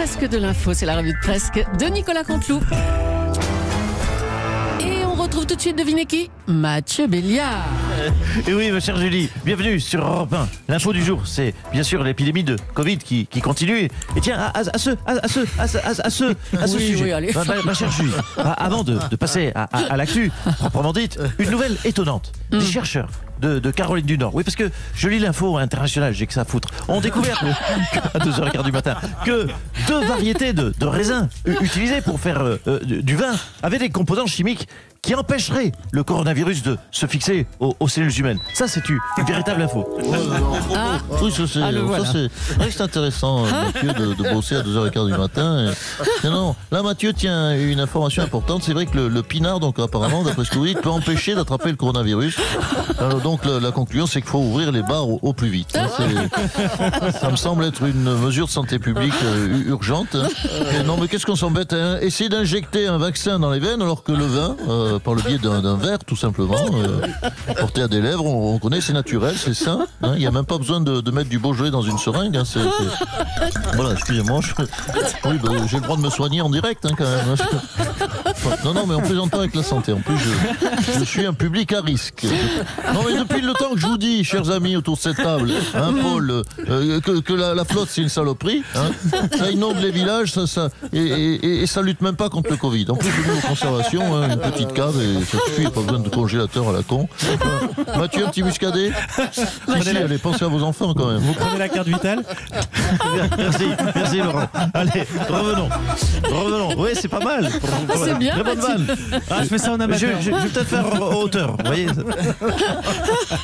Presque de l'info, c'est la revue de Presque de Nicolas Canteloup. Et on retrouve tout de suite, devinez qui ? Mathieu Béliard. Et oui, ma chère Julie, bienvenue sur Europe 1. L'info du jour, c'est bien sûr l'épidémie de Covid qui continue. Et tiens, à ce sujet, oui, allez. ma chère Julie, avant de passer à l'actu proprement dite, une nouvelle étonnante. Des chercheurs de Caroline du Nord. Oui, parce que je lis l'info internationale, j'ai que ça à foutre. On découvert à 2h15 du matin que 2 variétés de raisins utilisés pour faire du vin avaient des composants chimiques qui empêcheraient le coronavirus de se fixer aux cellules humaines. Ça, c'est une véritable info. Oui, c'est intéressant, Mathieu, de bosser à 2h15 du matin. Non, là, Mathieu tient une information importante. C'est vrai que le pinard, donc apparemment, d'après ce que vous dites, peut empêcher d'attraper le coronavirus. Alors, donc, la conclusion, c'est qu'il faut ouvrir les bars au plus vite. Ça me semble être une mesure de santé publique urgente. Et non, mais qu'est-ce qu'on s'embête à essayer d'injecter un vaccin dans les veines alors que le vin, par le biais d'un verre, tout simplement, porté à des lèvres, on connaît, c'est naturel, c'est sain. Il n'y a même pas besoin de mettre du Beaujolais dans une seringue. Voilà, excusez-moi. Oui, j'ai le droit de me soigner en direct, quand même. Non, mais on plaisante pas avec la santé. En plus, je suis un public à risque. Non, mais depuis le temps que je vous dis, chers amis autour de cette table, Paul, que la flotte, c'est une saloperie. Ça inonde les villages, et ça lutte même pas contre le Covid. En plus, de conservation, une petite cave, et ça suffit, pas besoin de congélateur à la con. Mathieu, un petit muscadet. Allez, pensez à vos enfants, quand même. Vous prenez la carte vitale. Merci Laurent. Allez, revenons. Oui, c'est pas mal. C'est bien, très bonne vanne. Je fais ça en amateur. Je vais peut-être faire en hauteur, vous voyez.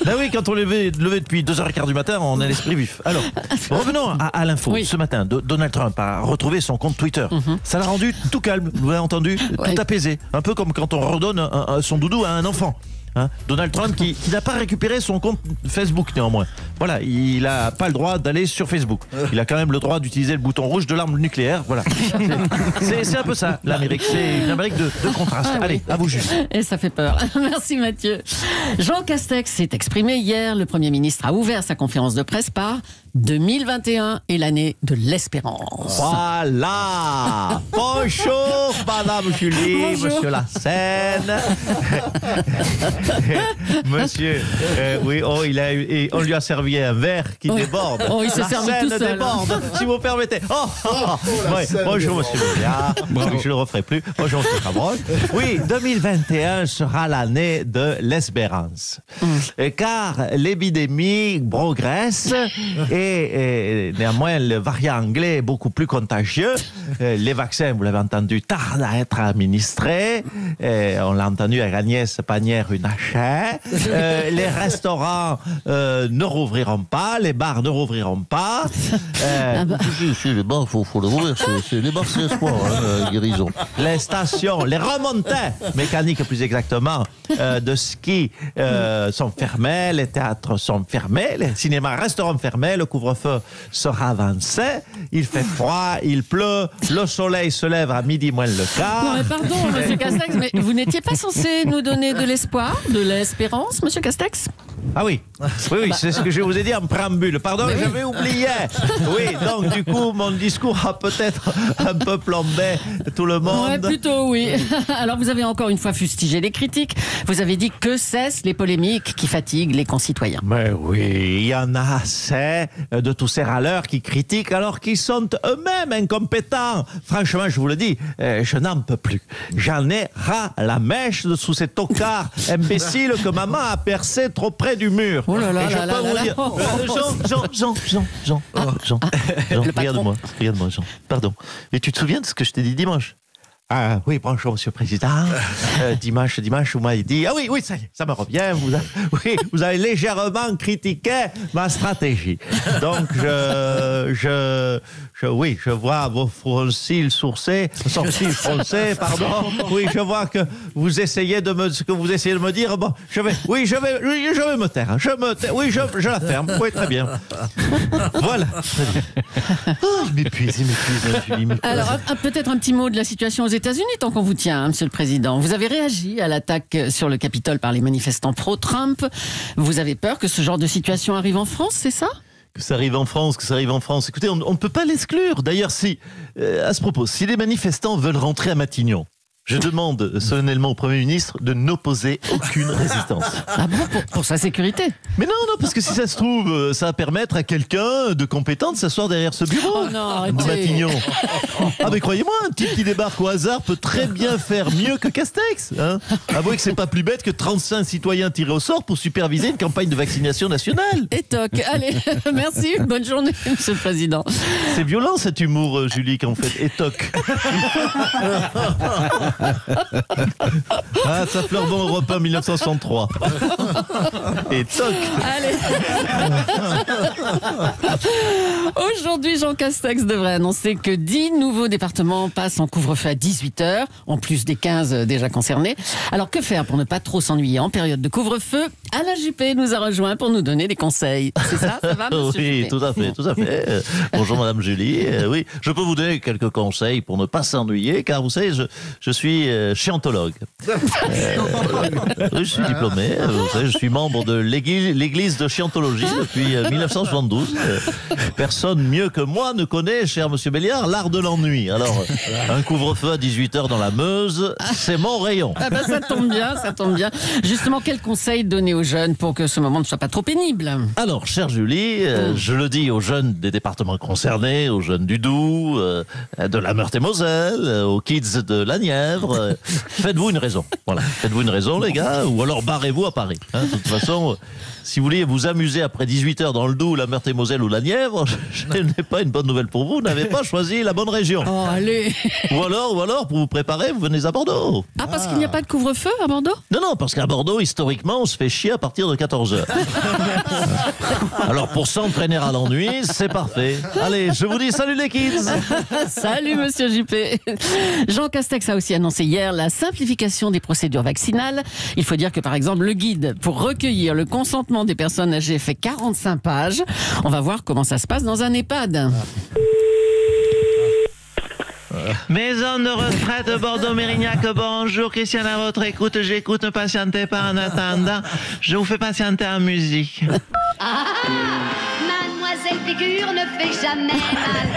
Ben oui, quand on levé depuis 2h15 du matin, on a l'esprit vif. Alors, revenons à l'info. Oui. Ce matin, Donald Trump a retrouvé son compte Twitter. Ça l'a rendu tout calme, vous l'avez entendu, tout apaisé. Un peu comme quand on redonne son doudou à un enfant. Donald Trump qui n'a pas récupéré son compte Facebook néanmoins. Voilà, il n'a pas le droit d'aller sur Facebook. Il a quand même le droit d'utiliser le bouton rouge de l'arme nucléaire. Voilà. C'est un peu ça, l'Amérique. C'est une Amérique de contraste. Allez, à vous Jules. Et ça fait peur. Merci Mathieu. Jean Castex s'est exprimé hier. Le Premier ministre a ouvert sa conférence de presse par 2021 est l'année de l'espérance. Voilà. Bonjour, Madame Julie, Bonjour. Monsieur Lassène. Monsieur, oui, on lui a servi un verre qui déborde. Oh, il s'est servi tout Lassène seul. déborde, si vous permettez. Ouais. Bonjour, Monsieur Béliard. Oui, je le referai plus. Bonjour, Monsieur Cabrol. Oui, 2021 sera l'année de l'espérance. Car l'épidémie progresse et néanmoins le variant anglais est beaucoup plus contagieux. Les vaccins, vous l'avez entendu, tardent à être administrés. On l'a entendu avec Agnès Pannier-Runacher. Les restaurants ne rouvriront pas, les bars ne rouvriront pas. Si, les bars, faut le rouvrir. Les bars, c'est espoir, la guérison. Les stations, les remontées mécaniques plus exactement, de ski sont fermées, les théâtres sont fermés, les cinémas resteront fermés, le couvre-feu sera avancé, il fait froid, il pleut, le soleil se lève à midi moins le quart. Non mais pardon, Monsieur Castex, mais vous n'étiez pas censé nous donner de l'espoir, de l'espérance, Monsieur Castex ? Ah oui, c'est ce que je vous ai dit en préambule. Pardon, j'avais oublié. Oui, donc du coup, mon discours a peut-être un peu plombé tout le monde. Ouais, plutôt oui. Alors vous avez encore une fois fustigé les critiques. Vous avez dit que cessent les polémiques qui fatiguent les concitoyens. Mais oui, il y en a assez de tous ces râleurs qui critiquent alors qu'ils sont eux-mêmes incompétents. Franchement, je vous le dis, je n'en peux plus. J'en ai ras la mèche de sous ces tocards imbéciles que maman a percé trop près du mur. Oh là là et je là peux là vous là dire, là. Jean, regarde-moi, Jean. Pardon. Mais tu te souviens de ce que je t'ai dit dimanche? Ah oui, bonjour, Monsieur le Président. Dimanche, vous m'avez dit... Ah oui, ça y est, ça me revient. Vous avez légèrement critiqué ma stratégie. Donc, je vois vos sourcils froncés, pardon. Oui, je vois que vous essayez de me dire. Bon, je vais me taire. Oui, je la ferme. Oui, très bien. Voilà. Très bien. Oh, il m'épuise, Julie. Alors, peut-être un petit mot de la situation aux États-Unis, tant qu'on vous tient, Monsieur le Président. Vous avez réagi à l'attaque sur le Capitole par les manifestants pro-Trump. Vous avez peur que ce genre de situation arrive en France, c'est ça ? que ça arrive en France, Écoutez, on ne peut pas l'exclure. D'ailleurs, à ce propos, si les manifestants veulent rentrer à Matignon, je demande solennellement au Premier ministre de n'opposer aucune résistance. Ah bon, pour sa sécurité? Mais non, parce que si ça se trouve, ça va permettre à quelqu'un de compétent de s'asseoir derrière ce bureau de Matignon. Ah mais croyez-moi, un type qui débarque au hasard peut très bien faire mieux que Castex. Hein. Avouez que c'est pas plus bête que 35 citoyens tirés au sort pour superviser une campagne de vaccination nationale. Et toc. Allez, merci, bonne journée, Monsieur le Président. C'est violent cet humour, Julie, quand vous faites et toc. Ah, ça fleure bon Europe 1 1963. Et toc. Allez. Aujourd'hui, Jean Castex devrait annoncer que 10 nouveaux départements passent en couvre-feu à 18h, en plus des 15 déjà concernés. Alors, que faire pour ne pas trop s'ennuyer en période de couvre-feu? Alain Juppé nous a rejoint pour nous donner des conseils. C'est ça va, monsieur Oui, Juppé? tout à fait. Bonjour, Madame Julie. Oui, je peux vous donner quelques conseils pour ne pas s'ennuyer, car vous savez, je suis chiantologue. Je suis diplômé. Vous savez, je suis membre de l'église de chiantologie depuis 1972. Personne mieux que moi ne connaît, cher Monsieur Béliard, l'art de l'ennui. Alors, un couvre-feu à 18h dans la Meuse, c'est mon rayon. Ah ben, ça tombe bien. Justement, quels conseils donner aux jeunes pour que ce moment ne soit pas trop pénible? Alors, chère Julie, je le dis aux jeunes des départements concernés, aux jeunes du Doubs, de la Meurthe-et-Moselle, aux kids de la Nièvre, faites-vous une raison. Voilà, faites-vous une raison, les gars, ou alors barrez-vous à Paris. Hein, de toute façon, si vous voulez vous amuser après 18h dans le Doubs, la Meurthe-et-Moselle ou la Nièvre, je n'ai pas une bonne nouvelle pour vous, vous n'avez pas choisi la bonne région. Oh, allez. Ou alors, pour vous préparer, vous venez à Bordeaux. Ah, parce qu'il n'y a pas de couvre-feu à Bordeaux? Non, parce qu'à Bordeaux, historiquement, on se fait chier à partir de 14h. Alors, pour s'entraîner à l'ennui, c'est parfait. Allez, je vous dis salut les kids. Salut Monsieur Juppé. Jean Castex a aussi annoncé hier la simplification des procédures vaccinales. Il faut dire que par exemple, le guide pour recueillir le consentement des personnes âgées fait 45 pages. On va voir comment ça se passe dans un EHPAD. Maison de retraite Bordeaux-Mérignac, bonjour, Christiane à votre écoute, j'écoute, ne patientez pas en attendant, je vous fais patienter en musique. Mademoiselle Figure ne fait jamais mal.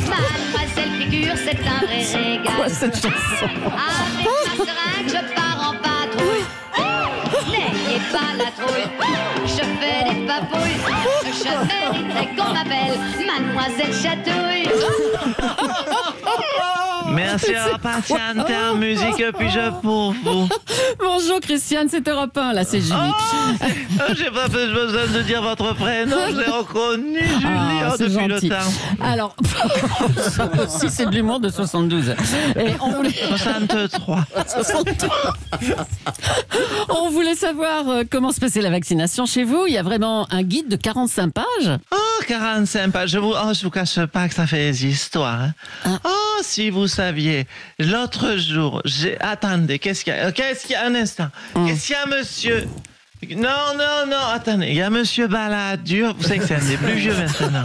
Mademoiselle Figure, c'est un vrai régal. Quoi cette chanson? Avec ma seringue, je pars en patrouille. N'ayez pas la trouille, je fais des papouilles. Je mériterais qu'on m'appelle Mademoiselle Chatouille. Merci d'avoir patienté en musique, puis-je pour vous? Bonjour Christiane, c'est Europe 1, là c'est Julie. J'ai pas besoin de dire votre prénom, je l'ai reconnu, Julie, C'est depuis gentil. le temps. Alors, ça aussi c'est de l'humour de 72. Et on voulait... 63. On voulait savoir comment se passait la vaccination chez vous. Il y a vraiment un guide de 45 pages. Oh, 45 pages. Je vous cache pas que ça fait des histoires. Hein. Oh, si vous saviez, l'autre jour, attendez, qu'est-ce qu'il y a? Un instant. Qu'est-ce qu'il y a, monsieur? Non, attendez, il y a monsieur Balladur, vous savez que c'est un des plus vieux maintenant.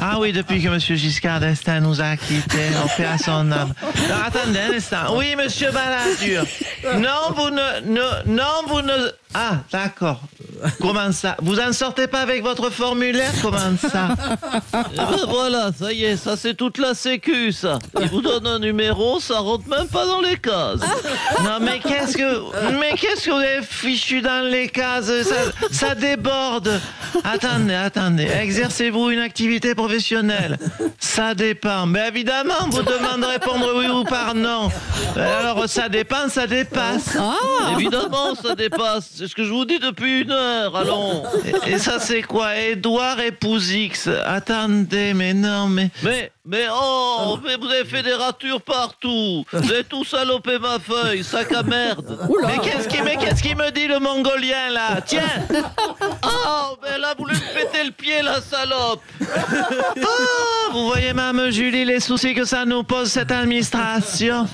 Ah oui, depuis que monsieur Giscard d'Estaing nous a quittés, on fait à son âme. Non, attendez un instant. Oui, monsieur Balladur. Non, vous ne... Ah, d'accord. Comment ça? Vous en sortez pas avec votre formulaire? Comment ça? Et ben voilà, ça y est, ça c'est toute la sécu, ça. Il vous donne un numéro, ça rentre même pas dans les cases. Non, mais qu'est-ce que vous avez fichu dans les cases? Ça déborde. Attendez. Exercez-vous une activité professionnelle? Ça dépend. Mais évidemment, vous demandez de répondre oui ou par non. Alors, ça dépend, ça dépasse. Évidemment, ça dépasse. C'est ce que je vous dis depuis 1 heure, allons. Et ça, c'est quoi? Édouard épouse X. Attendez, mais non, mais... Mais vous avez fait des ratures partout. Vous avez tout salopé ma feuille, sac à merde. Mais qu'est-ce qu'il me dit, le Mongolien, là? Tiens! Oh, mais elle a voulu me péter le pied, la salope. Vous voyez, Mme Julie, les soucis que ça nous pose, cette administration.